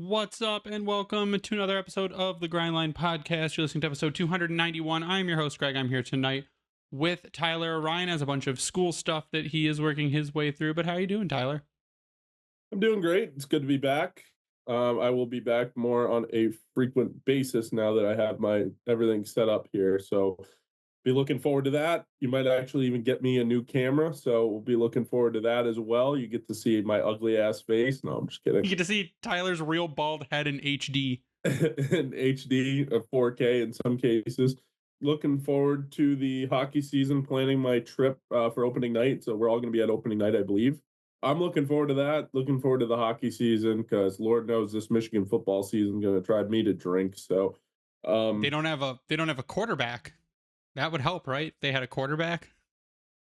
What's up, and welcome to another episode of the Grindline Podcast. You're listening to episode 291. I'm your host, Greg. I'm here tonight with Tyler. Ryan has a bunch of school stuff that he is working his way through, but how are you doing, Tyler? I'm doing great. It's good to be back. I will be back more on a frequent basis now that I have my everything set up here. So be looking forward to that. You might actually even get me a new camera, so we'll be looking forward to that as well. You get to see my ugly ass face. No, I'm just You kidding. get to see Tyler's real bald head in HD. In HD, 4K in some cases. Looking forward to the hockey season. Planning my trip for opening night. So we're all going to be at opening night, I believe. I'm looking forward to that. Looking forward to the hockey season because Lord knows this Michigan football season is going to drive me to drink. So, They um, don't have a quarterback. That would help, right? If they had a quarterback.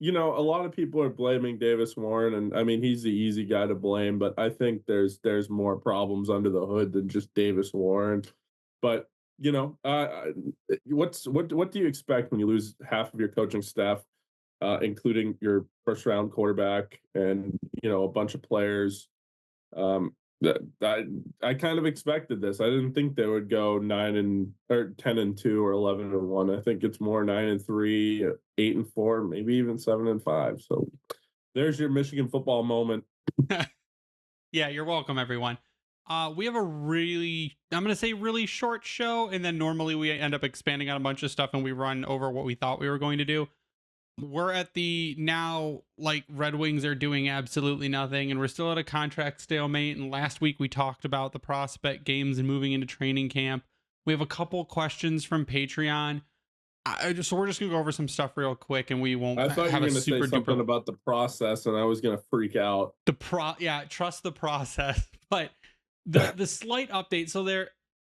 a lot of people are blaming Davis Warren, and I mean he's the easy guy to blame, but I think there's more problems under the hood than just Davis Warren. But what do you expect when you lose half of your coaching staff, including your first round quarterback and a bunch of players? That I kind of expected this. I didn't think they would go 10-2 or 11-1. I think it's more 9-3, 8-4, maybe even 7-5. So there's your Michigan football moment. Yeah, you're welcome, everyone. We have a I'm going to say really short show, and then normally we end up expanding on a bunch of stuff and we run over what we thought we were going to do. We're at the now, like, Red Wings are doing absolutely nothing, and we're still at a contract stalemate. And last week we talked about the prospect games and moving into training camp. We have a couple questions from Patreon. So we're just gonna go over some stuff real quick, and we won't I thought you have were a going to say super something duper about the process, and I was going to freak out. yeah, trust the process. But the slight update, so there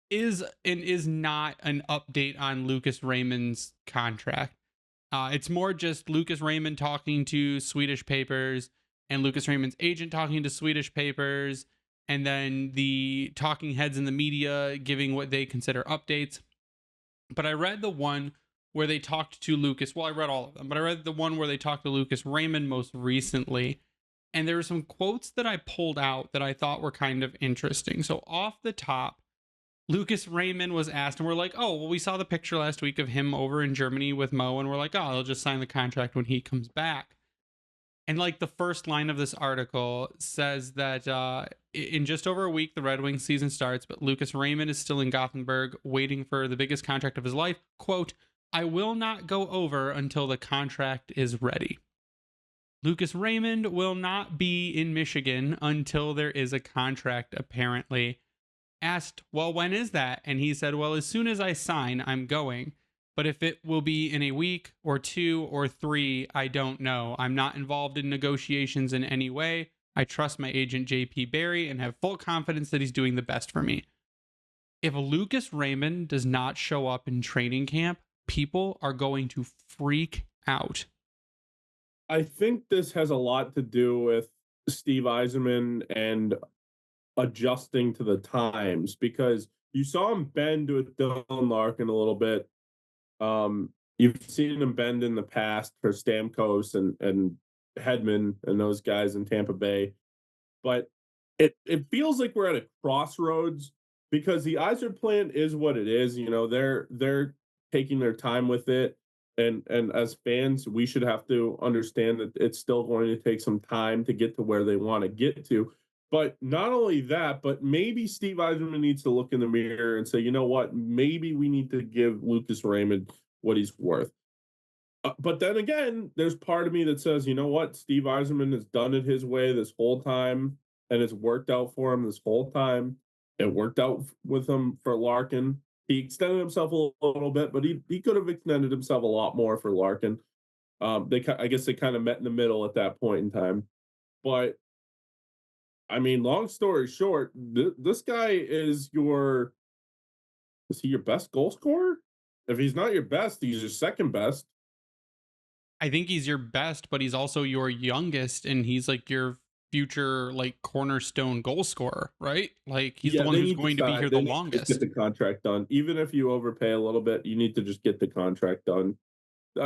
is and is not an update on Lucas Raymond's contract. It's more just Lucas Raymond talking to Swedish papers and Lucas Raymond's agent talking to Swedish papers, and then the talking heads in the media giving what they consider updates. But I read the one where they talked to Lucas. Well, I read all of them, but I read the one where they talked to Lucas Raymond most recently. And there were some quotes that I pulled out that I thought were kind of interesting. So, off the top, Lucas Raymond was asked, and we're like, oh, well, we saw the picture last week of him over in Germany with Mo, and we're like, oh, he'll just sign the contract when he comes back. And like the first line of this article says that in just over a week, the Red Wings season starts, but Lucas Raymond is still in Gothenburg waiting for the biggest contract of his life. Quote, I will not go over until the contract is ready. Lucas Raymond will not be in Michigan until there is a contract, apparently. Asked, well, when is that? And he said, well, as soon as I sign, I'm going. But if it will be in a week or two or three, I don't know. I'm not involved in negotiations in any way. I trust my agent, JP Barry, and have full confidence that he's doing the best for me. If Lucas Raymond does not show up in training camp, people are going to freak out. I think this has a lot to do with Steve Eisenman and adjusting to the times because you saw him bend with Dylan Larkin a little bit. You've seen him bend in the past for Stamkos and Hedman and those guys in Tampa Bay, but it feels like we're at a crossroads because the Iser plan is what it is. They're taking their time with it, and as fans, we should have to understand that it's still going to take some time to get to where they want to get to. But not only that, but maybe Steve Eiserman needs to look in the mirror and say, you know what, maybe we need to give Lucas Raymond what he's worth. But then again, there's part of me that says, you know what, Steve Eiserman has done it his way this whole time, and it's worked out for him this whole time. It worked out with him for Larkin. He extended himself a little bit, but he could have extended himself a lot more for Larkin. I guess they kind of met in the middle at that point in time. But I mean, long story short, this guy is he your best goal scorer? If he's not your best, he's your second best. I think he's your best, but he's also your youngest, and he's like your future, like, cornerstone goal scorer, right? Like, he's the Yeah, one they who's need to going to be sign. here the They need to just get longest. the contract done. Even if you overpay a little bit, you need to just get the contract done.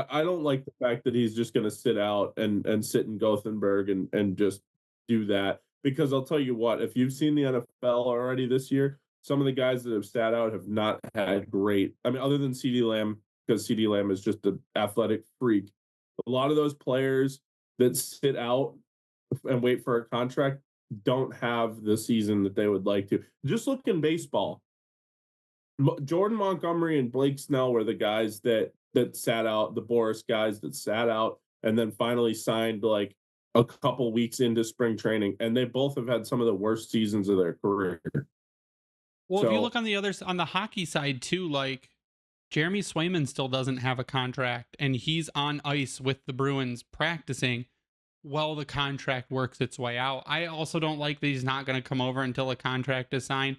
I don't like the fact that he's just going to sit out and sit in Gothenburg and just do that. because I'll tell you what, if you've seen the NFL already this year, some of the guys that have sat out have not had great. I mean, other than CeeDee Lamb, because CeeDee Lamb is just an athletic freak. A lot of those players that sit out and wait for a contract don't have the season that they would like to. Just look in baseball. Jordan Montgomery and Blake Snell were the guys that sat out, the Boris guys that sat out and then finally signed like a couple weeks into spring training, and they both have had some of the worst seasons of their career. Well, if you look on the hockey side too, like Jeremy Swayman still doesn't have a contract, and he's on ice with the Bruins practicing while the contract works its way out. I also don't like that he's not going to come over until a contract is signed,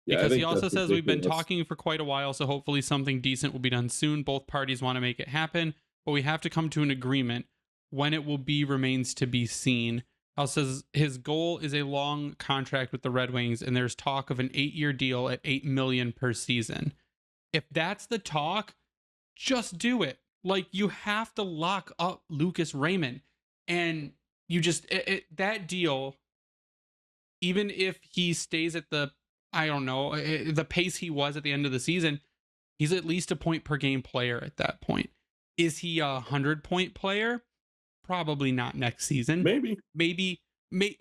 because he also says we've been talking for quite a while, so hopefully something decent will be done soon. Both parties want to make it happen, but we have to come to an agreement. When it will be remains to be seen. Also says his goal is a long contract with the Red Wings, and there's talk of an 8-year deal at $8 million per season. If that's the talk, just do it. Like, you have to lock up Lucas Raymond, and you just that deal, even if he stays at the, I don't know, the pace he was at the end of the season, he's at least a point per game player at that point. Is he a 100-point player? Probably not next season. Maybe.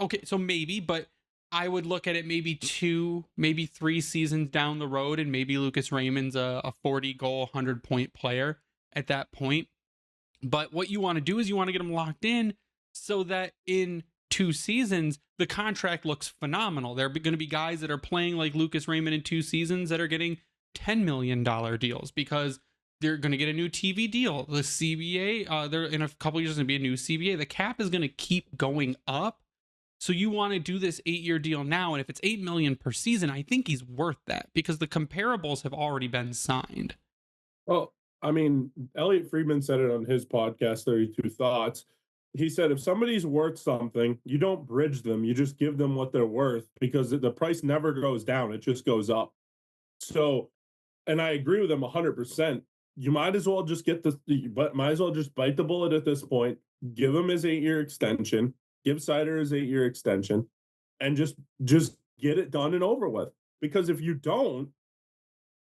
Okay, so maybe, but I would look at it maybe 2, maybe 3 seasons down the road, and maybe Lucas Raymond's a 40-goal, 100-point player at that point. But what you want to do is you want to get him locked in so that in 2 seasons, the contract looks phenomenal. There are going to be guys that are playing like Lucas Raymond in 2 seasons that are getting $10 million deals because they're going to get a new TV deal. The CBA, there in a couple years, there's going to be a new CBA. The cap is going to keep going up. So you want to do this 8-year deal now. And if it's $8 million per season, I think he's worth that because the comparables have already been signed. Well, I mean, Elliot Friedman said it on his podcast, 32 Thoughts. He said, if somebody's worth something, you don't bridge them. You just give them what they're worth because the price never goes down. It just goes up. So, and I agree with him 100%. You might as well just might as well just bite the bullet at this point. Give him his 8-year extension. Give Seider his 8-year extension, and just get it done and over with. Because if you don't,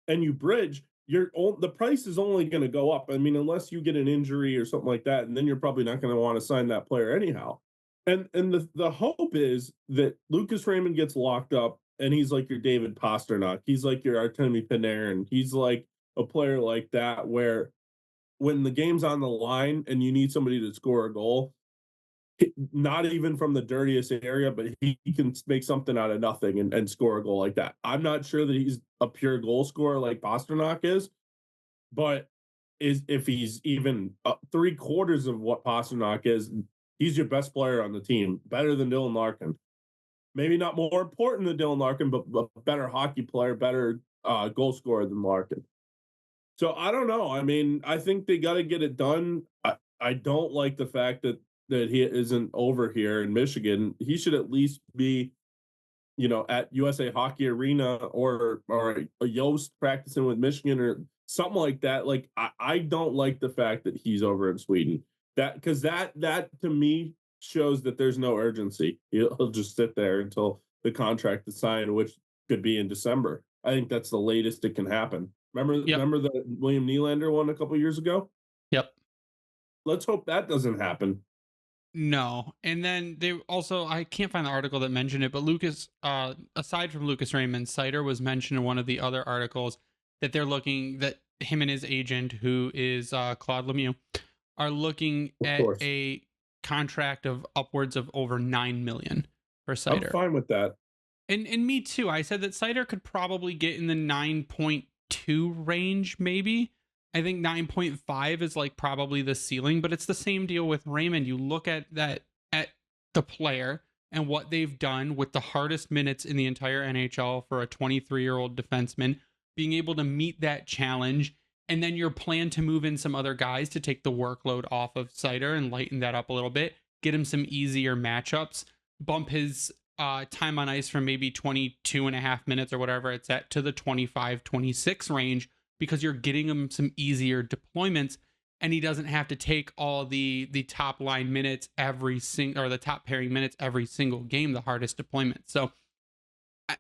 and you bridge, the price is only going to go up. I mean, unless you get an injury or something like that, and then you're probably not going to want to sign that player anyhow. And the hope is that Lucas Raymond gets locked up, and he's like your David Pastrnak. He's like your Artemi Panarin. He's like a player like that, where when the game's on the line and you need somebody to score a goal, not even from the dirtiest area, but he can make something out of nothing and score a goal like that. I'm not sure that he's a pure goal scorer like Pastrnak is, but if he's even 3/4 of what Pastrnak is, he's your best player on the team, better than Dylan Larkin. Maybe not more important than Dylan Larkin, but a better hockey player, better goal scorer than Larkin. So I don't know. I mean, I think they got to get it done. I don't like the fact that he isn't over here in Michigan. He should at least be, at USA Hockey Arena or a Yost practicing with Michigan or something like that. Like, I don't like the fact that he's over in Sweden. Because that to me shows that there's no urgency. He'll just sit there until the contract is signed, which could be in December. I think that's the latest it can happen. Remember the William Nylander one a couple years ago? Yep. Let's hope that doesn't happen. No. And then they also, I can't find the article that mentioned it, but Lucas, aside from Lucas Raymond, Seider was mentioned in one of the other articles that they're looking, that him and his agent, who is Claude Lemieux, are looking at a contract of upwards of over $9 million for Seider. I'm fine with that. And me too. I said that Seider could probably get in the 9.2 range, maybe. I think 9.5 is like probably the ceiling, but it's the same deal with Raymond. You look at the player and what they've done with the hardest minutes in the entire NHL for a 23-year-old defenseman, being able to meet that challenge, and then your plan to move in some other guys to take the workload off of Seider and lighten that up a little bit, get him some easier matchups, bump his time on ice from maybe 22.5 minutes or whatever it's at to the 25, 26 range, because you're getting him some easier deployments. and he doesn't have to take all the top line minutes or the top pairing minutes every single game, the hardest deployment. So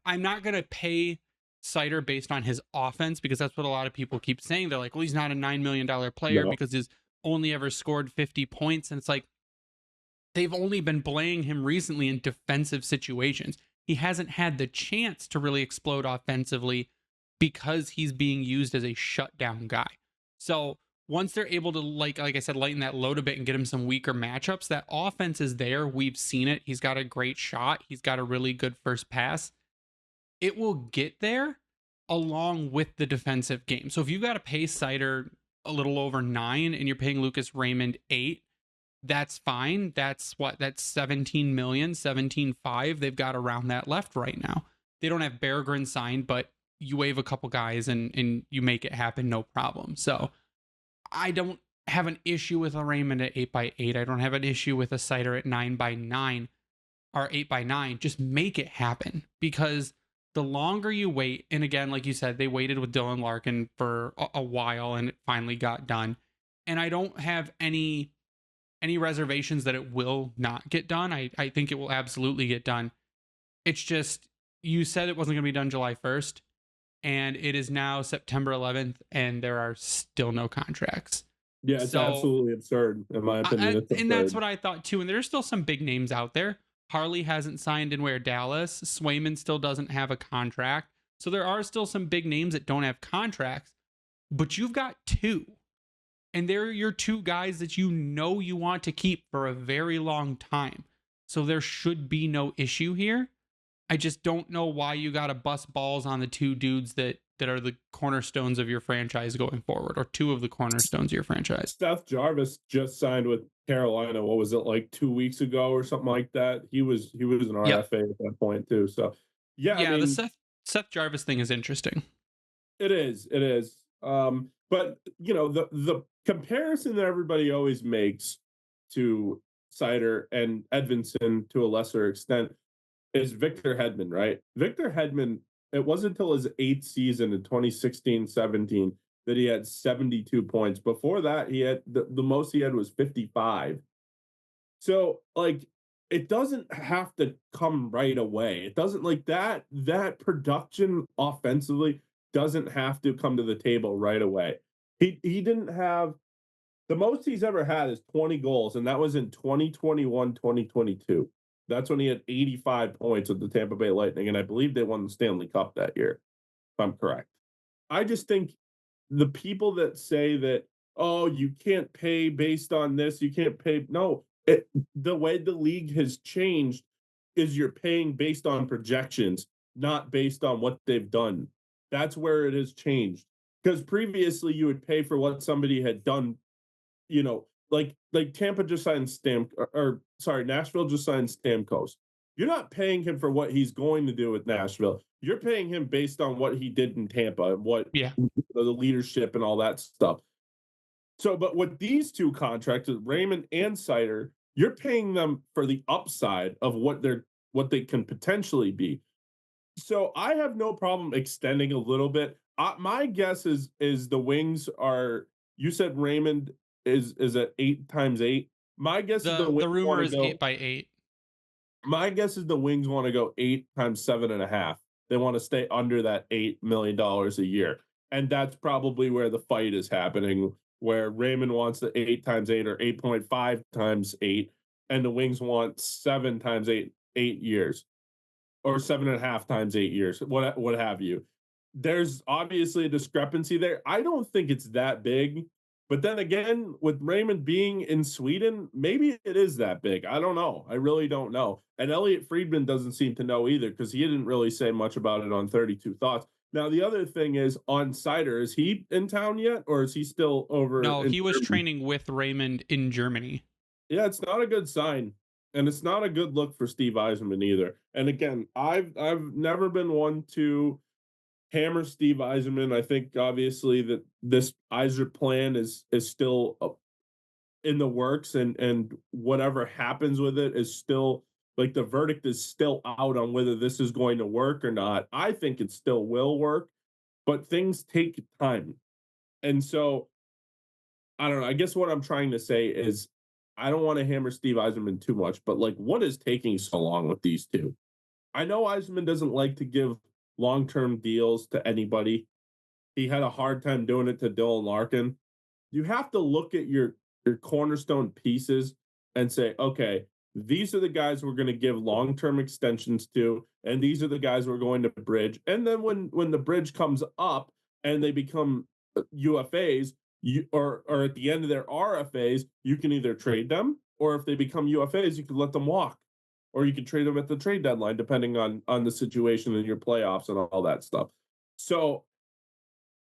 I'm not going to pay Seider based on his offense, because that's what a lot of people keep saying. They're like, well, he's not a $9 million player No. because he's only ever scored 50 points. And it's like, they've only been playing him recently in defensive situations. He hasn't had the chance to really explode offensively because he's being used as a shutdown guy. So once they're able to, like I said, lighten that load a bit and get him some weaker matchups, that offense is there. We've seen it. He's got a great shot. He's got a really good first pass. It will get there along with the defensive game. So if you got to pay Seider a little over 9 and you're paying Lucas Raymond 8, that's fine. That's 17 million, 17.5. They've got around that left right now. They don't have Berggren signed, but you waive a couple guys and you make it happen, no problem. So I don't have an issue with a Raymond at 8x8. I don't have an issue with a Seider at 9x9 or 8x9. Just make it happen, because the longer you wait, and again, like you said, they waited with Dylan Larkin for a while and it finally got done. And I don't have any reservations that it will not get done. I think it will absolutely get done. It's just, you said it wasn't going to be done July 1st, and it is now September 11th, and there are still no contracts. Yeah, it's absolutely absurd, in my opinion. And that's what I thought too. And there's still some big names out there. Harley hasn't signed in where Dallas. Swayman still doesn't have a contract. So there are still some big names that don't have contracts, but you've got two. And they're your two guys that you know you want to keep for a very long time. So there should be no issue here. I just don't know why you got to bust balls on the two dudes that are the cornerstones of your franchise going forward, or two of the cornerstones of your franchise. Seth Jarvis just signed with Carolina. What was it, like 2 weeks ago or something like that? He was an RFA at that point too. So yeah, I mean, the Seth Jarvis thing is interesting. It is. But the comparison that everybody always makes to Seider and Edvinsson to a lesser extent is Victor Hedman, right? Victor Hedman, it wasn't until his 8th season in 2016-17 that he had 72 points. Before that, he had the most he had was 55. So, like, it doesn't have to come right away. It doesn't, like, that production offensively doesn't have to come to the table right away. He didn't have the most he's ever had is 20 goals, and that was in 2021-2022. That's when he had 85 points with the Tampa Bay Lightning, and I believe they won the Stanley Cup that year, if I'm correct. I just think the people that say that, oh, you can't pay based on this, you can't pay. No, the way the league has changed is you're paying based on projections, not based on what they've done. That's where it has changed. Because previously you would pay for what somebody had done, like Tampa just signed Nashville just signed Stamkos. You're not paying him for what he's going to do with Nashville. You're paying him based on what he did in Tampa and what the leadership and all that stuff. So, but with these two contracts, Raymond and Seider, you're paying them for the upside of what they can potentially be. So I have no problem extending a little bit. My guess is the Wings are. You said Raymond is at 8x8. My guess is the rumor is 8x8. My guess is the Wings want to go 8x7.5. They want to stay under that $8 million a year, and that's probably where the fight is happening. Where Raymond wants the 8x8 or 8.5x8, and the Wings want 7x8 years, or 7.5x 8 years, what have you. There's obviously a discrepancy there. I don't think it's that big, but then again, with Raymond being in Sweden, maybe it is that big. I don't know. I really don't know. And Elliot Friedman doesn't seem to know either, because he didn't really say much about it on 32 Thoughts. Now, the other thing is, on Seider, is he in town yet, or is he still over? No, he was training with Raymond in Germany. Yeah, it's not a good sign. And it's not a good look for Steve Yzerman either. And again, I've never been one to hammer Steve Yzerman. I think obviously that this Yzer plan is still in the works, and whatever happens with it is still, like, the verdict is still out on whether this is going to work or not. I think it still will work, but things take time. And so I don't know. I guess what I'm trying to say is I don't want to hammer Steve Eisenman too much, but like, what is taking so long with these two? I know Eisenman doesn't like to give long-term deals to anybody. He had a hard time doing it to Dylan Larkin. You have to look at your cornerstone pieces and say, okay, these are the guys we're going to give long-term extensions to, and these are the guys we're going to bridge. And then when the bridge comes up and they become UFAs, or at the end of their RFAs, you can either trade them, or if they become UFAs, you can let them walk, or you can trade them at the trade deadline, depending on the situation in your playoffs and all that stuff. So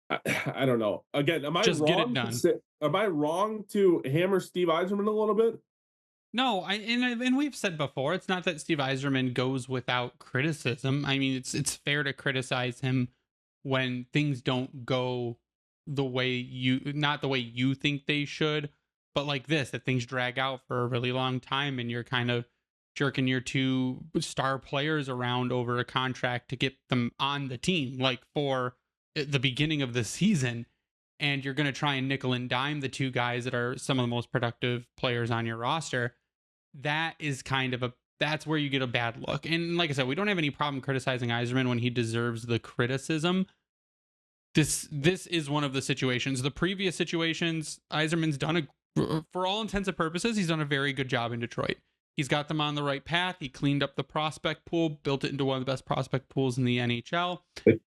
I don't know. Again, Just get it done. am I wrong to hammer Steve Eiserman a little bit? No, and we've said before, it's not that Steve Eiserman goes without criticism. I mean, it's fair to criticize him when things don't go the way not the way you think they should, but like this, that things drag out for a really long time and you're kind of jerking your two star players around over a contract to get them on the team, like for the beginning of the season, and you're going to try and nickel and dime the two guys that are some of the most productive players on your roster. That is kind of that's where you get a bad look. And like I said, we don't have any problem criticizing Eiserman when he deserves the criticism. This is one of the situations. The previous situations, Eiserman's done for all intents and purposes, he's done a very good job in Detroit. He's got them on the right path. He cleaned up the prospect pool, built it into one of the best prospect pools in the NHL.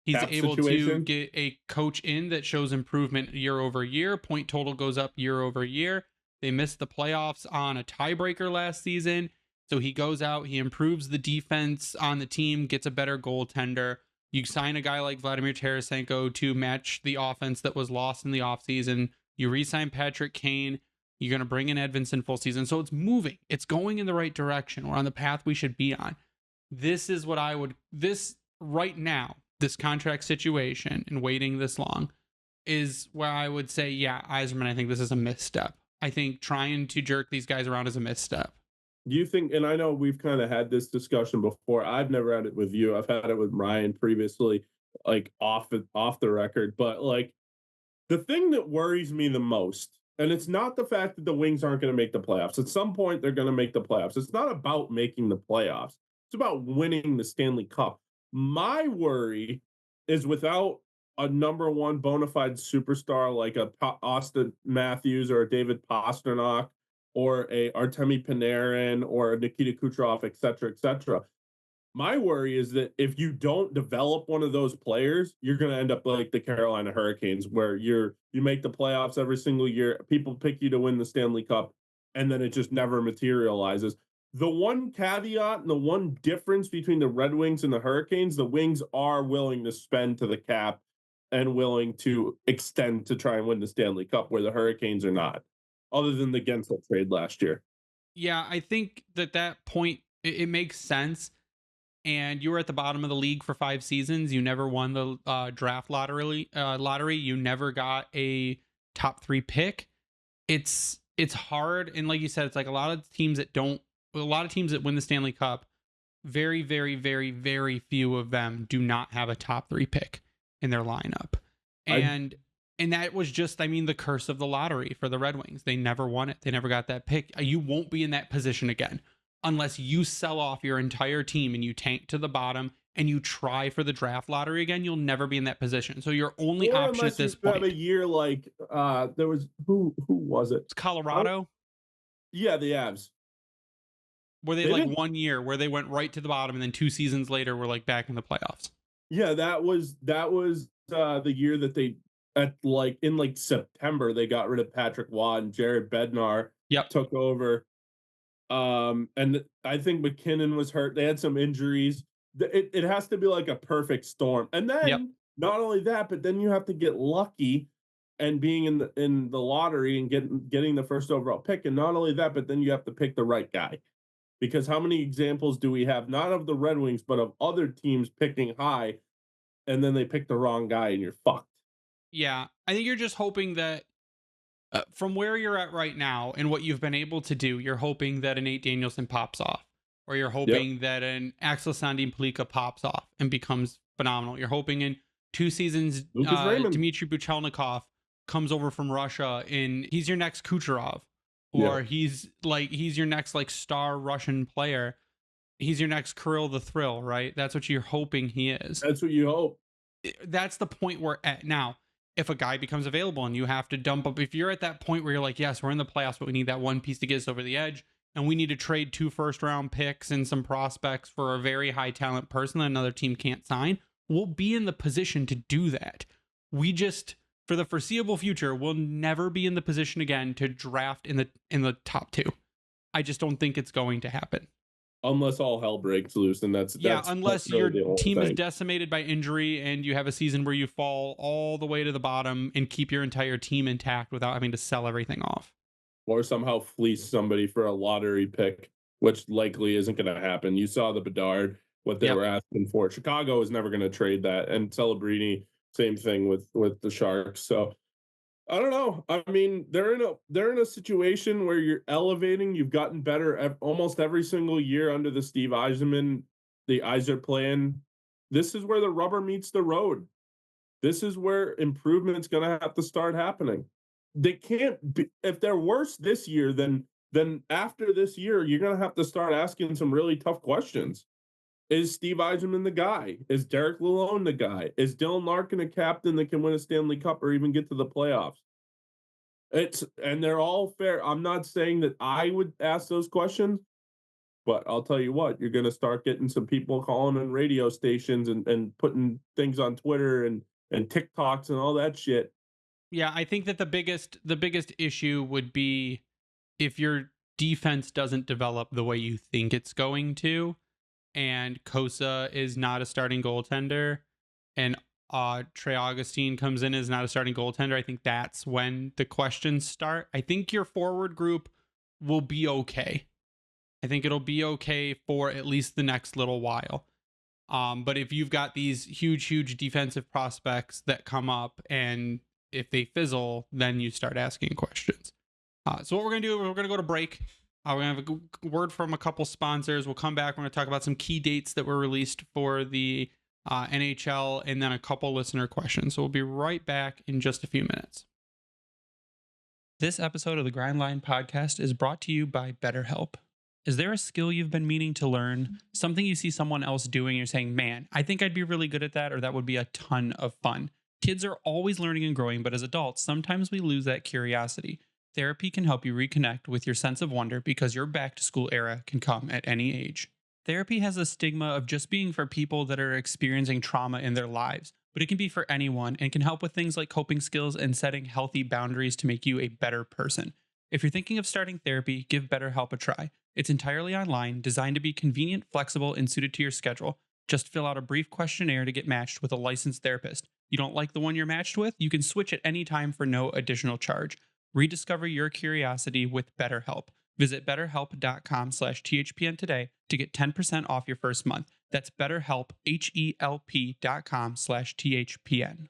He's able to get a coach in that shows improvement year over year. Point total goes up year over year. They missed the playoffs on a tiebreaker last season. So he goes out, he improves the defense on the team, gets a better goaltender. You sign a guy like Vladimir Tarasenko to match the offense that was lost in the offseason. You re-sign Patrick Kane. You're going to bring in Edvinsson full season. So it's moving. It's going in the right direction. We're on the path we should be on. This is what this right now, this contract situation and waiting this long is where I would say, yeah, Eiserman, I think this is a misstep. I think trying to jerk these guys around is a misstep. Do you think, and I know we've kind of had this discussion before, I've never had it with you, I've had it with Ryan previously, like off the record, but like the thing that worries me the most, and it's not the fact that the Wings aren't going to make the playoffs. At some point, they're going to make the playoffs. It's not about making the playoffs. It's about winning the Stanley Cup. My worry is without a number one bona fide superstar like a Austin Matthews or a David Pastrnak or a Artemi Panarin or a Nikita Kucherov, et cetera, et cetera. My worry is that if you don't develop one of those players, you're going to end up like the Carolina Hurricanes, where you make the playoffs every single year. People pick you to win the Stanley Cup, and then it just never materializes. The one caveat and the one difference between the Red Wings and the Hurricanes, the Wings are willing to spend to the cap and willing to extend to try and win the Stanley Cup, where the Hurricanes are not, other than the Gensel trade last year. Yeah, I think that point, it makes sense. And you were at the bottom of the league for 5 seasons. You never won the draft lottery. You never got a top 3 pick. It's hard, and like you said, it's like a lot of teams that win the Stanley Cup. Very, very, very, very few of them do not have a top 3 pick in their lineup, and that was just, I mean, the curse of the lottery for the Red Wings. They never won it. They never got that pick. You won't be in that position again unless you sell off your entire team and you tank to the bottom and you try for the draft lottery again. You'll never be in that position. So your only option at this point. Have a year like there was who was it? It's Colorado. Yeah, the Avs. Where they like 1 year where they went right to the bottom, and then 2 seasons later we're like back in the playoffs. Yeah, that was the year that they in September they got rid of Patrick Watt and Jared Bednar. Took over. And I think McKinnon was hurt. They had some injuries. It has to be like a perfect storm. And then not only that, but then you have to get lucky and being in the lottery and getting the first overall pick. And not only that, but then you have to pick the right guy. Because how many examples do we have, not of the Red Wings, but of other teams picking high, and then they pick the wrong guy and you're fucked? Yeah, I think you're just hoping that from where you're at right now and what you've been able to do, you're hoping that an Nate Danielson pops off, or you're hoping that an Axel Sandin-Pellikka pops off and becomes phenomenal. You're hoping in 2 seasons, Lucas Raymond. Dmitry Buchelnikov comes over from Russia and he's your next Kucherov, or he's your next like star Russian player. He's your next Kirill the Thrill, right? That's what you're hoping he is. That's what you hope. That's the point we're at now. If a guy becomes available and you have to dump up, if you're at that point where you're like, yes, we're in the playoffs, but we need that one piece to get us over the edge, and we need to trade 2 first-round picks and some prospects for a very high talent person that another team can't sign, we'll be in the position to do that. We just, for the foreseeable future, we'll never be in the position again to draft in the top 2. I just don't think it's going to happen. Unless all hell breaks loose, and that's unless really your team thing. is decimated by injury and you have a season where you fall all the way to the bottom and keep your entire team intact without having to sell everything off. Or somehow fleece somebody for a lottery pick, which likely isn't going to happen. You saw the Bedard, what they were asking for. Chicago is never going to trade that, and Celebrini, same thing with the Sharks. So I don't know. I mean, they're in a situation where you're elevating. You've gotten better almost every single year under the Steve Yzerman, the Yzer plan. This is where the rubber meets the road. This is where improvement's going to have to start happening. They can't be, if they're worse this year, then after this year, you're going to have to start asking some really tough questions. Is Steve Yzerman the guy? Is Derek Lalonde the guy? Is Dylan Larkin a captain that can win a Stanley Cup or even get to the playoffs? And they're all fair. I'm not saying that I would ask those questions, but I'll tell you what, you're going to start getting some people calling on radio stations and putting things on Twitter and TikToks and all that shit. Yeah, I think that the biggest issue would be if your defense doesn't develop the way you think it's going to, and Kosa is not a starting goaltender, and Trey Augustine comes in as not a starting goaltender. I think that's when the questions start. I think your forward group will be okay. I think it'll be okay for at least the next little while. But if you've got these huge defensive prospects that come up, and if they fizzle, then you start asking questions. So what we're going to do, we're going to go to break. We're going to have a word from a couple sponsors. We'll come back. We're going to talk about some key dates that were released for the NHL, and then a couple listener questions. So we'll be right back in just a few minutes. This episode of the Grindline Podcast is brought to you by BetterHelp. Is there a skill you've been meaning to learn? Something you see someone else doing, you're saying, man, I think I'd be really good at that, or that would be a ton of fun. Kids are always learning and growing, but as adults, sometimes we lose that curiosity. Therapy can help you reconnect with your sense of wonder because your back-to-school era can come at any age. Therapy has a stigma of just being for people that are experiencing trauma in their lives, but it can be for anyone and can help with things like coping skills and setting healthy boundaries to make you a better person. If you're thinking of starting therapy, give BetterHelp a try. It's entirely online, designed to be convenient, flexible, and suited to your schedule. Just fill out a brief questionnaire to get matched with a licensed therapist. You don't like the one you're matched with? You can switch at any time for no additional charge. Rediscover your curiosity with BetterHelp. Visit betterhelp.com/THPN today to get 10% off your first month. That's BetterHelp, HELP.com/THPN.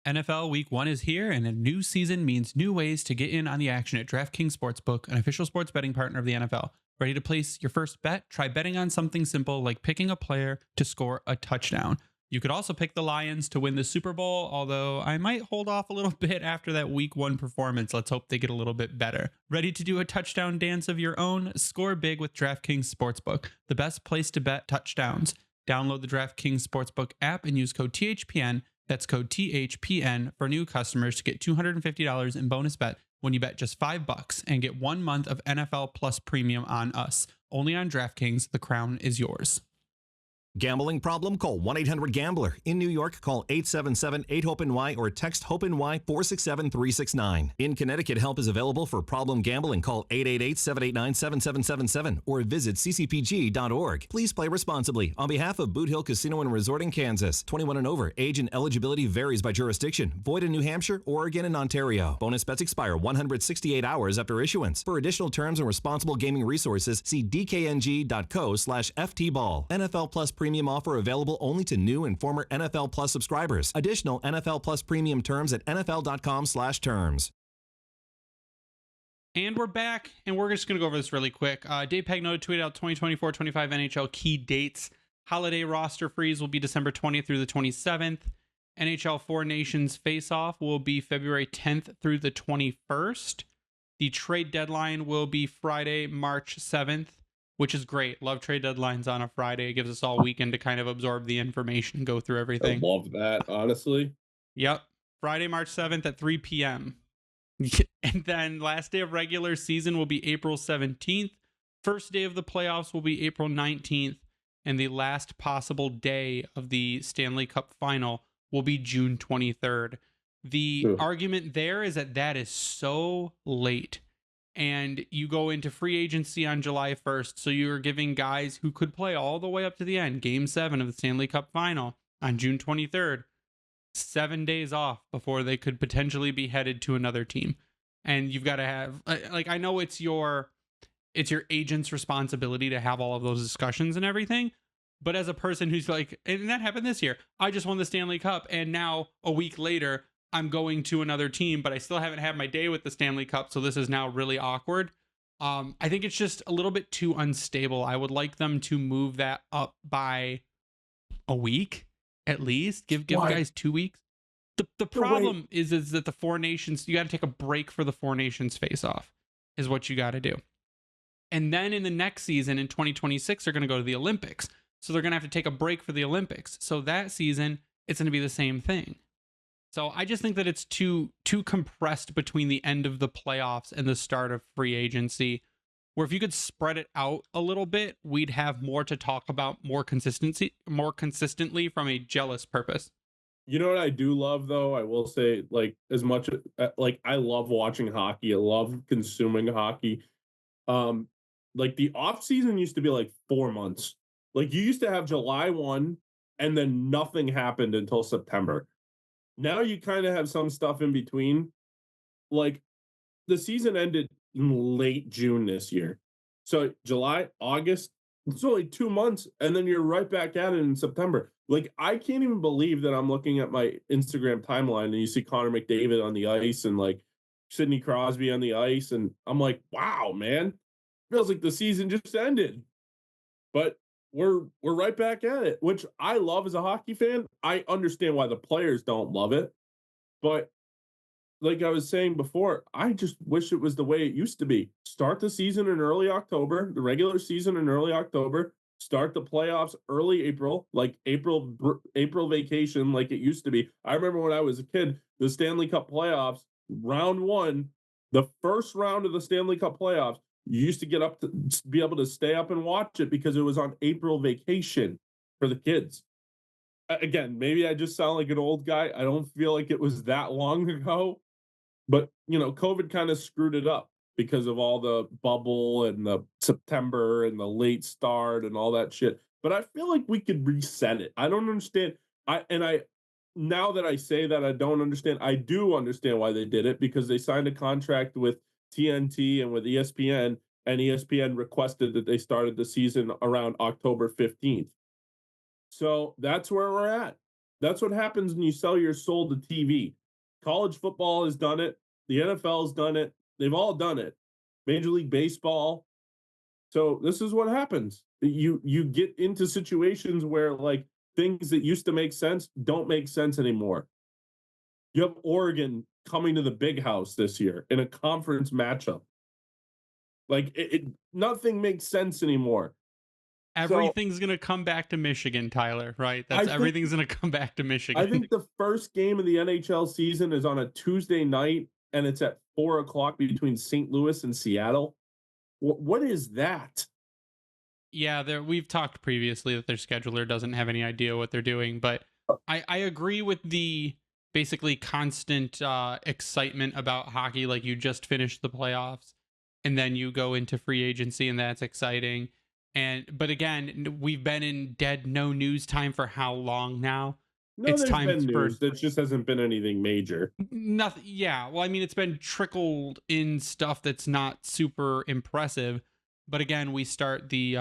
NFL Week 1 is here, and a new season means new ways to get in on the action at DraftKings Sportsbook, an official sports betting partner of the NFL. Ready to place your first bet? Try betting on something simple like picking a player to score a touchdown. You could also pick the Lions to win the Super Bowl, although I might hold off a little bit after that Week 1 performance. Let's hope they get a little bit better. Ready to do a touchdown dance of your own? Score big with DraftKings Sportsbook, the best place to bet touchdowns. Download the DraftKings Sportsbook app and use code THPN. That's code THPN for new customers to get $250 in bonus bet when you bet just $5 and get 1 month of NFL Plus Premium on us. Only on DraftKings, the crown is yours. Gambling problem? Call 1-800-GAMBLER. In New York, call 877-8-HOPE-NY or text HOPE-NY 467-369. In Connecticut, help is available for problem gambling. Call 888-789-7777 or visit ccpg.org. Please play responsibly. On behalf of Boot Hill Casino and Resort in Kansas, 21 and over. Age and eligibility varies by jurisdiction. Void in New Hampshire, Oregon, and Ontario. Bonus bets expire 168 hours after issuance. For additional terms and responsible gaming resources, see dkng.co/ftball. NFL Plus Premium offer available only to new and former NFL Plus subscribers. Additional NFL Plus Premium terms at nfl.com/terms. And we're back, and we're just going to go over this really quick. Dave Pagnotta tweeted out 2024-25 NHL key dates. Holiday roster freeze will be December 20th through the 27th. NHL Four Nations face-off will be February 10th through the 21st. The trade deadline will be Friday, March 7th, which is great. Love trade deadlines on a Friday. It gives us all weekend to kind of absorb the information and go through I everything. love that, honestly. Yep. Friday, March 7th at 3 p.m. And then last day of regular season will be April 17th. First day of the playoffs will be April 19th. And the last possible day of the Stanley Cup final will be June 23rd. The argument there is that is so late. And you go into free agency on July 1st. So you're giving guys who could play all the way up to the end, Game 7 of the Stanley Cup final on June 23rd, 7 days off before they could potentially be headed to another team. And you've got to have, like, I know it's your agent's responsibility to have all of those discussions and everything. But as a person who's like, and that happened this year, I just won the Stanley Cup. And now a week later, I'm going to another team, but I still haven't had my day with the Stanley Cup. So this is now really awkward. I think it's just a little bit too unstable. I would like them to move that up by a week at least. Give guys 2 weeks. The problem is that the Four Nations, you got to take a break for the Four Nations face off is what you got to do. And then in the next season in 2026, they're going to go to the Olympics. So they're going to have to take a break for the Olympics. So that season, it's going to be the same thing. So I just think that it's too compressed between the end of the playoffs and the start of free agency, where if you could spread it out a little bit, we'd have more to talk about more consistently from a jealous purpose. You know what I do love, though? I will say, like, as much like I love watching hockey. I love consuming hockey. Like the off season used to be like 4 months. Like you used to have July 1 and then nothing happened until September. Now you kind of have some stuff in between. Like the season ended in late June this year. So July, August, it's only 2 months, and then you're right back at it in September. Like I can't even believe that I'm looking at my Instagram timeline and you see Connor McDavid on the ice and like Sidney Crosby on the ice, and I'm like, wow, man, feels like the season just ended. But we're right back at it, which I love as a hockey fan. I understand why the players don't love it, but like I was saying before, I just wish it was the way it used to be. Start the season in early October, the regular season in early October, start the playoffs early April, like April vacation like it used to be. I remember when I was a kid, the Stanley Cup playoffs, round 1, the first round of the Stanley Cup playoffs, you used to get up to be able to stay up and watch it because it was on April vacation for the kids. Again, maybe I just sound like an old guy. I don't feel like it was that long ago. But, you know, COVID kind of screwed it up because of all the bubble and the September and the late start and all that shit. But I feel like we could reset it. I don't understand. Now that I say that I don't understand, I do understand why they did it, because they signed a contract with TNT and with ESPN, and ESPN requested that they started the season around October 15th. So that's where we're at. That's what happens when you sell your soul to TV. College football has done it. The NFL has done it. They've all done it. Major League Baseball. So this is what happens. You get into situations where like things that used to make sense don't make sense anymore. You have Oregon coming to the Big House this year in a conference matchup. Like nothing makes sense anymore. Everything's going to come back to Michigan, Tyler, right? Everything's going to come back to Michigan. I think the first game of the NHL season is on a Tuesday night, and it's at 4:00 between St. Louis and Seattle. What is that? Yeah, we've talked previously that their scheduler doesn't have any idea what they're doing, but I agree with the basically constant excitement about hockey. Like you just finished the playoffs, and then you go into free agency, and that's exciting. But again, we've been in dead no news time for how long now? No, it's time been news. There just hasn't been anything major. Nothing. Yeah. Well, I mean, it's been trickled in stuff that's not super impressive. But again, we start the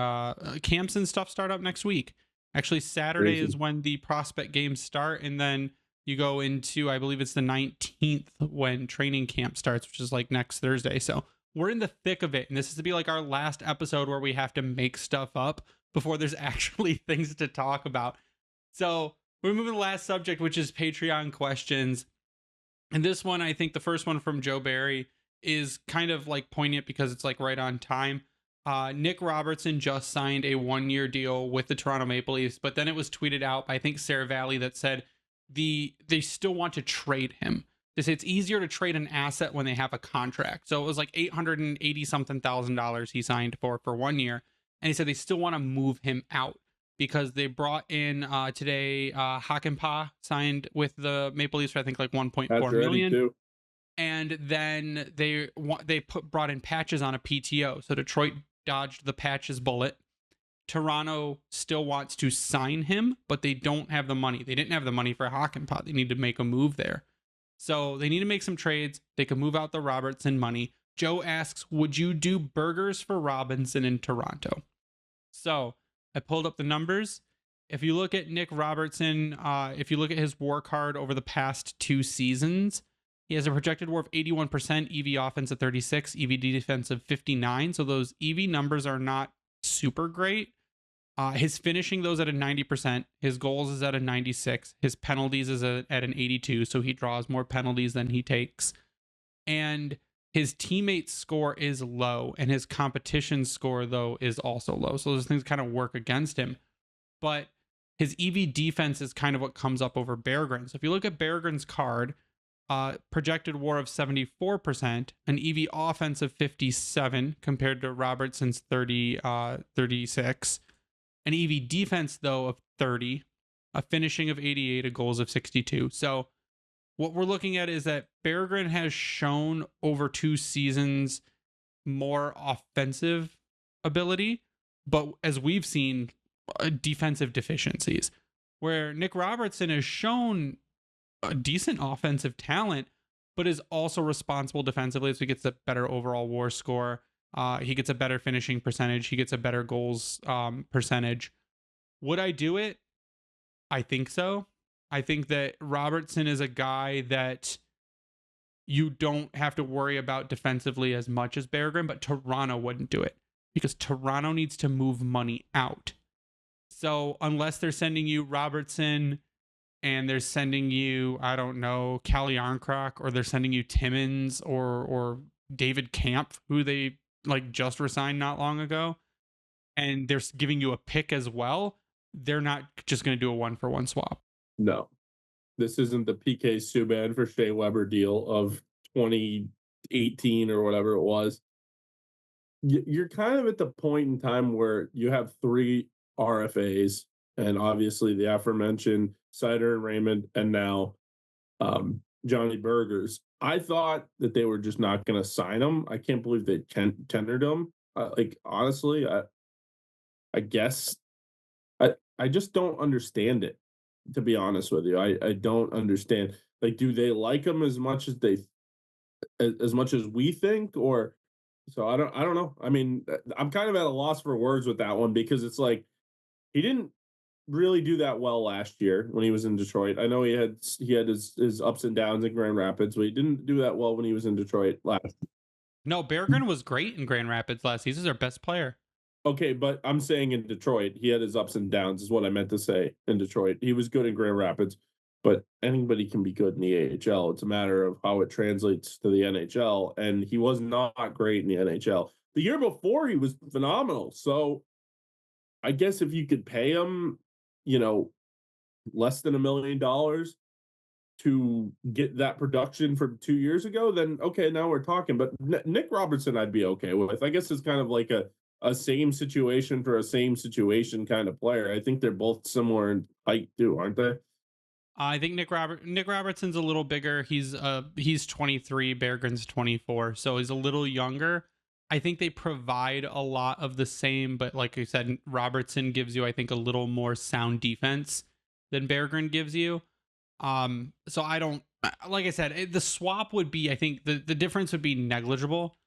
camps and stuff start up next week. Actually, Saturday is when the prospect games start, and then you go into, I believe it's the 19th when training camp starts, which is like next Thursday. So we're in the thick of it, and this is to be like our last episode where we have to make stuff up before there's actually things to talk about. So We're moving to the last subject, which is Patreon questions. And this one, I think the first one from Joe Barry is kind of like poignant because it's like right on time. Nick Robertson just signed a 1-year deal with the Toronto Maple Leafs, but then it was tweeted out by, I think, Sarah Valley, that said they still want to trade him. They say it's easier to trade an asset when they have a contract. So it was like $880 something thousand he signed for 1 year. And he said they still want to move him out because they brought in today Hakanpää signed with the Maple Leafs for I think like 1.4 million. Too. And then they brought in Patches on a PTO. So Detroit dodged the Patches bullet. Toronto still wants to sign him, but they don't have the money. They didn't have the money for Hakanpää. They need to make a move there. So they need to make some trades. They can move out the Robertson money. Joe asks, would you do burgers for Robinson in Toronto? So I pulled up the numbers. If you look at Nick Robertson, if you look at his WAR card over the past 2 seasons, he has a projected WAR of 81%, EV offense at 36, EV defense of 59. So those EV numbers are not super great. His finishing those at a 90%. His goals is at a 96. His penalties is at an 82. So he draws more penalties than he takes. And his teammates score is low, and his competition score, though, is also low. So those things kind of work against him. But his EV defense is kind of what comes up over Berggren. So if you look at Berggren's card, projected WAR of 74%, an EV offense of 57 compared to Robertson's 36, an EV defense, though, of 30, a finishing of 88, a goals of 62. So what we're looking at is that Berggren has shown over 2 seasons more offensive ability, but as we've seen, defensive deficiencies, where Nick Robertson has shown a decent offensive talent, but is also responsible defensively. So he gets a better overall WAR score. He gets a better finishing percentage. He gets a better goals percentage. Would I do it? I think so. I think that Robertson is a guy that you don't have to worry about defensively as much as Berggren, but Toronto wouldn't do it because Toronto needs to move money out. So unless they're sending you Robertson and they're sending you, I don't know, Calle Arncroc, or they're sending you Timmins or David Camp, who they like just resigned not long ago, and they're giving you a pick as well, they're not just going to do a 1-for-1 swap. No, this isn't the PK Subban for Shea Weber deal of 2018 or whatever it was. You're kind of at the point in time where you have 3 RFAs, and obviously the aforementioned Seider and Raymond, and now Johnny Burgers. I thought that they were just not going to sign him. I can't believe they tendered him. Honestly, I guess I just don't understand it. To be honest with you, I don't understand. Like, do they like him as much as we think, or so? I don't know. I mean, I'm kind of at a loss for words with that one because it's like he didn't really do that well last year when he was in Detroit. I know he had his ups and downs in Grand Rapids, but he didn't do that well when he was in Detroit last. No, Berggren was great in Grand Rapids last season. He's our best player. Okay, but I'm saying in Detroit, he had his ups and downs, is what I meant to say. In Detroit, he was good in Grand Rapids, but anybody can be good in the AHL. It's a matter of how it translates to the NHL, and he was not great in the NHL. The year before, he was phenomenal. So I guess if you could pay him, less than $1 million to get that production from 2 years ago, then okay, now we're talking. But Nick Robertson, I'd be okay with. I guess it's kind of like a same situation for a same situation kind of player. I think they're both similar in height too, aren't they? I think Nick Robertson's a little bigger. He's 23, Berggren's 24, so he's a little younger. I think they provide a lot of the same, but like I said, Robertson gives you, I think, a little more sound defense than Berggren gives you. So I don't, like I said, the swap would be, I think the difference would be negligible,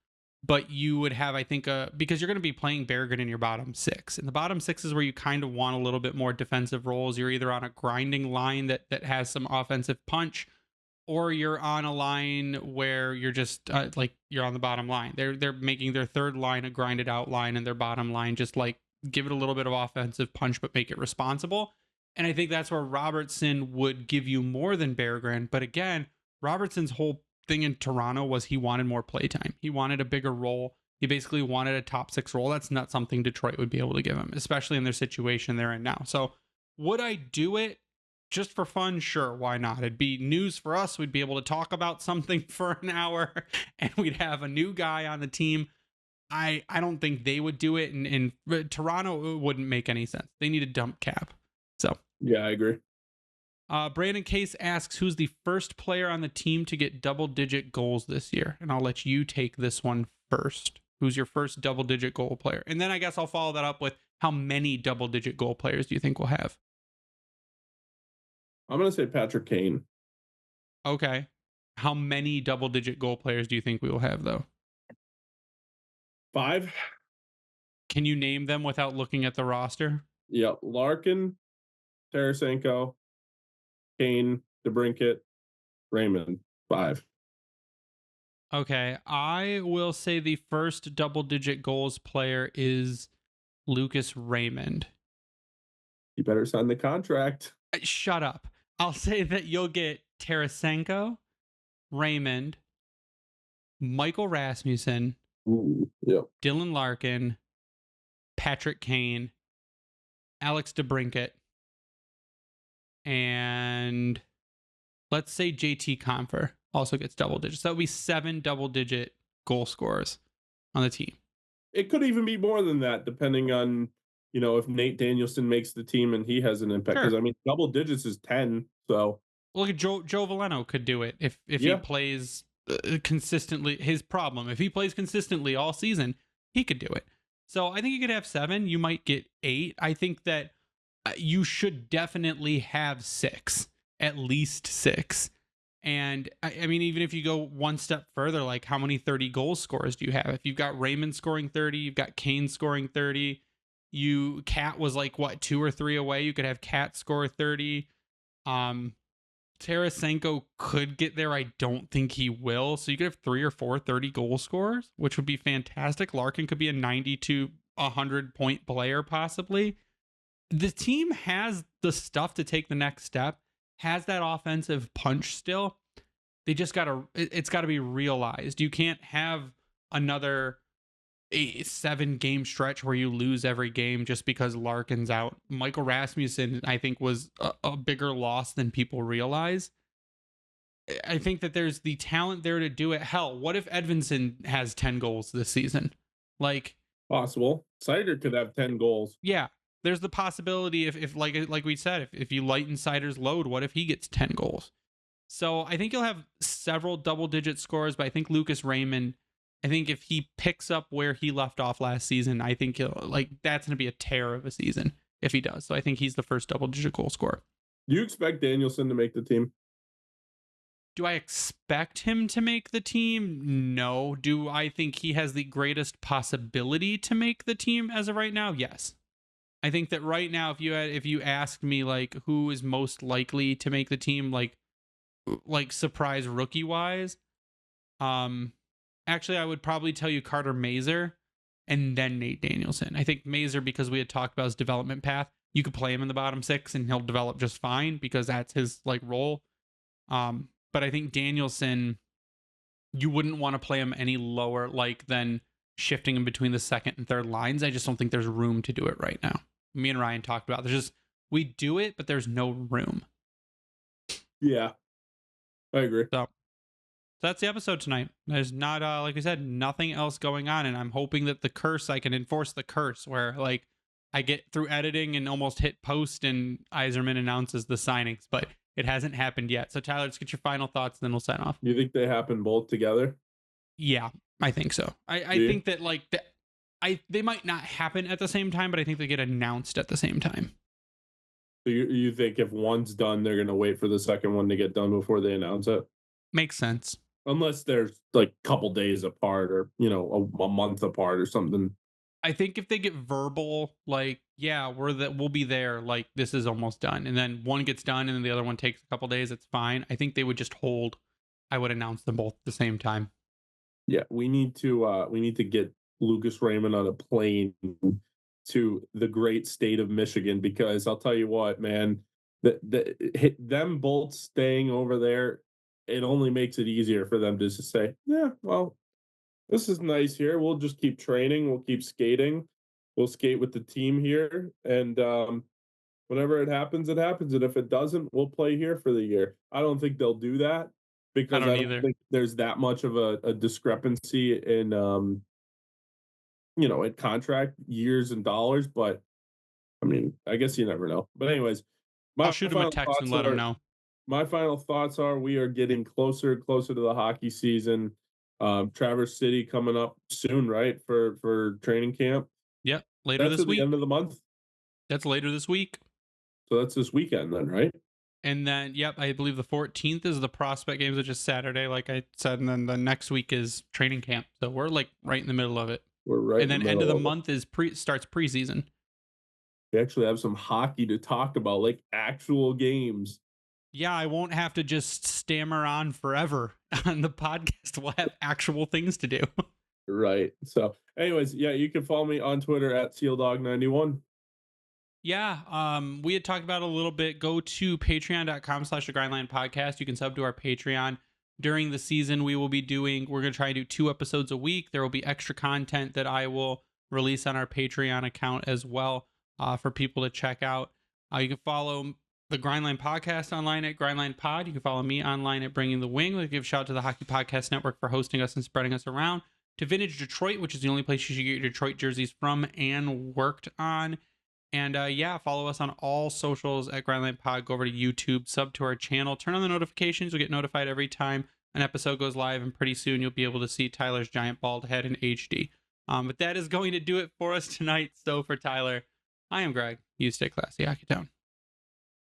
but you would have, I think, because you're going to be playing Berggren in your bottom 6. And the bottom 6 is where you kind of want a little bit more defensive roles. You're either on a grinding line that has some offensive punch, or you're on a line where you're just you're on the bottom line. They're making their third line a grinded out line, and their bottom line just like give it a little bit of offensive punch, but make it responsible. And I think that's where Robertson would give you more than Berggren. But again, Robertson's whole thing in Toronto was he wanted more playtime. He wanted a bigger role. He basically wanted a top 6 role. That's not something Detroit would be able to give him, especially in their situation they're in now. So would I do it just for fun? Sure, why not? It'd be news for us. We'd be able to talk about something for an hour and we'd have a new guy on the team. I don't think they would do it. And Toronto, it wouldn't make any sense. They need a dump cap. So yeah, I agree. Brandon Case asks, who's the first player on the team to get double-digit goals this year? And I'll let you take this one first. Who's your first double-digit goal player? And then I guess I'll follow that up with how many double-digit goal players do you think we'll have? I'm going to say Patrick Kane. Okay. How many double-digit goal players do you think we will have, though? 5. Can you name them without looking at the roster? Yep. Larkin, Tarasenko, Kane, DeBrincat, Raymond. 5. Okay. I will say the first double-digit goals player is Lucas Raymond. You better sign the contract. Shut up. I'll say that you'll get Tarasenko, Raymond, Michael Rasmussen, Ooh, yep. Dylan Larkin, Patrick Kane, Alex DeBrincat, and let's say JT Compher also gets double digits. That would be 7 double-digit goal scorers on the team. It could even be more than that, depending on, if Nate Danielson makes the team and he has an impact. Because, Sure. Double digits is 10, so. Look at Joe Veleno could do it if he plays consistently. His problem, if he plays consistently all season, he could do it. So I think you could have 7. You might get 8. I think that you should definitely have 6, at least 6. And I mean, even if you go one step further, like how many 30 goal scorers do you have? If you've got Raymond scoring 30, you've got Kane scoring 30. Cat was like what, 2 or 3 away. You could have Cat score 30. Tarasenko could get there. I don't think he will. So you could have 3 or 4 30 goal scorers, which would be fantastic. Larkin could be a 90 to 100 point player possibly. The team has the stuff to take the next step, has that offensive punch still. They just it's got to be realized. You can't have another 7-game stretch where you lose every game just because Larkin's out. Michael Rasmussen, I think, was a bigger loss than people realize. I think that there's the talent there to do it. Hell, what if Edvinsson has 10 goals this season? Like, possible. Seider could have 10 goals. Yeah. There's the possibility if like we said, if you lighten Seider's load, what if he gets 10 goals? So I think you'll have several double-digit scores, but I think Lucas Raymond, I think if he picks up where he left off last season, I think that's going to be a tear of a season if he does. So I think he's the first double-digit goal scorer. Do you expect Danielson to make the team? Do I expect him to make the team? No. Do I think he has the greatest possibility to make the team as of right now? Yes. I think that right now, if you asked me like who is most likely to make the team, like surprise rookie wise, actually I would probably tell you Carter Mazur and then Nate Danielson. I think Mazur, because we had talked about his development path, you could play him in the bottom 6 and he'll develop just fine because that's his role. But I think Danielson, you wouldn't want to play him any lower than shifting him between the second and third lines. I just don't think there's room to do it right now. Me and Ryan talked about we do it, but there's no room. Yeah, I agree. So that's the episode tonight. There's not, like we said, nothing else going on. And I'm hoping that I can enforce the curse where I get through editing and almost hit post and Yzerman announces the signings, but it hasn't happened yet. So Tyler, let's get your final thoughts, and then we'll sign off. You think they happen both together? Yeah, I think so. I think that they might not happen at the same time, but I think they get announced at the same time. So you think if one's done, they're going to wait for the second one to get done before they announce it? Makes sense. Unless there's a couple days apart or, a month apart or something. I think if they get verbal, we'll be there, this is almost done. And then one gets done and then the other one takes a couple days, it's fine. I think they would just hold. I would announce them both at the same time. Yeah, we need to get Lucas Raymond on a plane to the great state of Michigan, because I'll tell you what, man, them Bolts staying over there, it only makes it easier for them to just say, yeah, well, this is nice here. We'll just keep training. We'll keep skating. We'll skate with the team here. And whenever it happens, it happens. And if it doesn't, we'll play here for the year. I don't think they'll do that, I because don't I don't either. think there's that much of a discrepancy in, in contract years and dollars. But I mean, I guess you never know. But anyways, I'll shoot him a text and let him know. my final thoughts are we are getting closer and closer to the hockey season. Traverse City coming up soon, right? For training camp. Yep, later That's this at week. the end of the month. That's later this week. So that's this weekend then, right? And then, yep, I believe the 14th is the prospect games, which is Saturday, like I said. And then the next week is training camp. So we're like right in the middle of it. We're right. And then in the end of the middle month is starts preseason. We actually have some hockey to talk about, like actual games. Yeah, I won't have to just stammer on forever on the podcast. We'll have actual things to do. Right. So, anyways, yeah, you can follow me on Twitter at SealDog91. Yeah, we had talked about it a little bit. Go to patreon.com/the Grindline Podcast. You can sub to our Patreon. During the season, we're going to try and do 2 episodes a week. There will be extra content that I will release on our Patreon account as well, for people to check out. You can follow the Grindline Podcast online at Grindline Pod. You can follow me online at Bringing the Wing. We'll give a shout out to the Hockey Podcast Network for hosting us and spreading us around. To Vintage Detroit, which is the only place you should get your Detroit jerseys from and worked on. And follow us on all socials at Grindline Pod. Go over to YouTube, sub to our channel, turn on the notifications. You'll get notified every time an episode goes live, and pretty soon you'll be able to see Tyler's giant bald head in HD. But that is going to do it for us tonight. So for Tyler, I am Greg. You stay classy, Hockeytown.